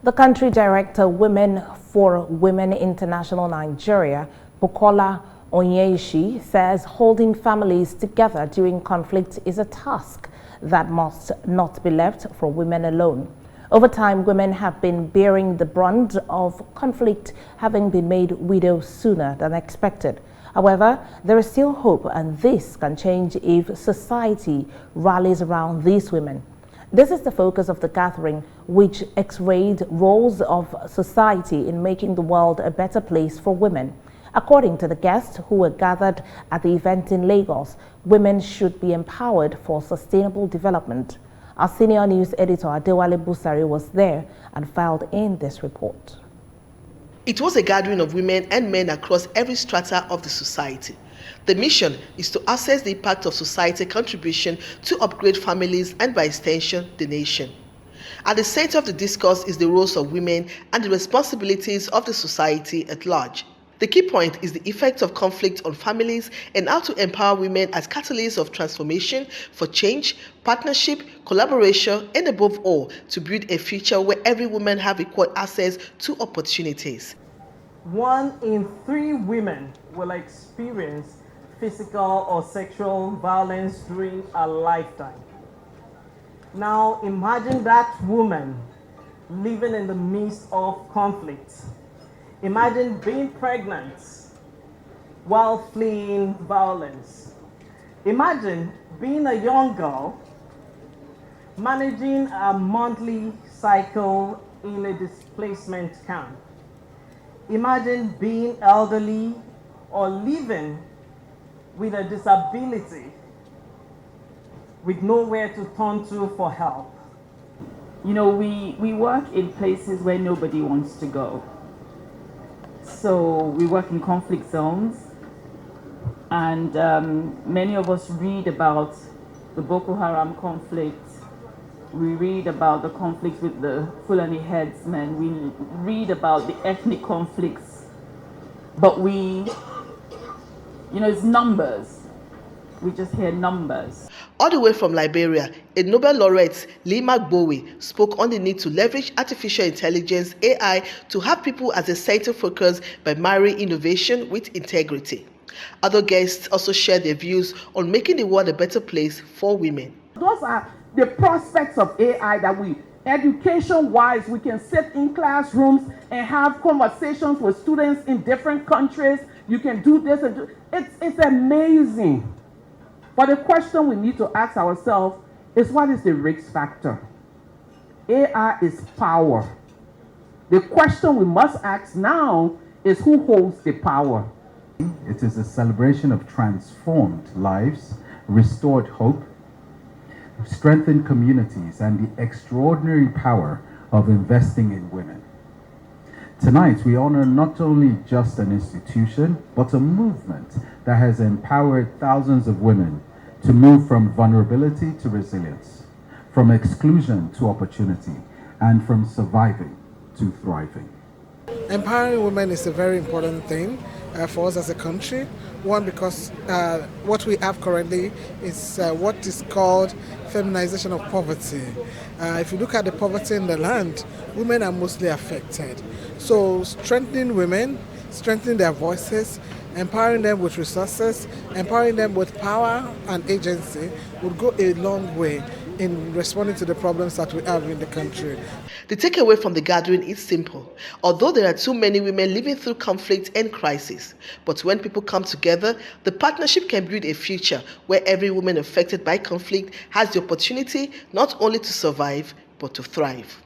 The country director, Women for Women International Nigeria, Bukola Onyeishi, says holding families together during conflict is a task that must not be left for women alone. Over time, women have been bearing the brunt of conflict, having been made widows sooner than expected. However, there is still hope, and this can change if society rallies around these women. This is the focus of the gathering, which x-rayed roles of society in making the world a better place for women. According to the guests who were gathered at the event in Lagos, women should be empowered for sustainable development. Our senior news editor, Adewale Busari, was there and filed in this report. It was a gathering of women and men across every strata of the society. The mission is to assess the impact of society contribution to upgrade families and, by extension, the nation. At the center of the discourse is the roles of women and the responsibilities of the society at large. The key point is the effect of conflict on families and how to empower women as catalysts of transformation for change, partnership, collaboration, and above all, to build a future where every woman have equal access to opportunities. 1 in 3 women will experience physical or sexual violence during a lifetime. Now imagine that woman living in the midst of conflict. Imagine being pregnant while fleeing violence. Imagine being a young girl managing a monthly cycle in a displacement camp. Imagine being elderly or living with a disability with nowhere to turn to for help. You know, we work in places where nobody wants to go. So we work in conflict zones, and many of us read about the Boko Haram conflict. We read about the conflicts with the Fulani headsmen. We read about the ethnic conflicts, but it's numbers. We just hear numbers. All the way from Liberia, a Nobel laureate, Lee McBowie, spoke on the need to leverage artificial intelligence, AI, to have people as a center focus by marrying innovation with integrity. Other guests also shared their views on making the world a better place for women. Those are the prospects of AI that education-wise, we can sit in classrooms and have conversations with students in different countries. You can do this and do it's amazing. But the question we need to ask ourselves is, what is the risk factor? AI is power. The question we must ask now is, who holds the power? It is a celebration of transformed lives, restored hope, strengthened communities, and the extraordinary power of investing in women. Tonight, we honor not only just an institution, but a movement that has empowered thousands of women to move from vulnerability to resilience, from exclusion to opportunity, and from surviving to thriving. Empowering women is a very important thing for us as a country. One, because what we have currently is what is called feminization of poverty. If you look at the poverty in the land, women are mostly affected. So strengthening women, strengthening their voices, empowering them with resources, empowering them with power and agency would go a long way in responding to the problems that we have in the country. The takeaway from the gathering is simple. Although there are too many women living through conflict and crisis, but when people come together, the partnership can build a future where every woman affected by conflict has the opportunity not only to survive, but to thrive.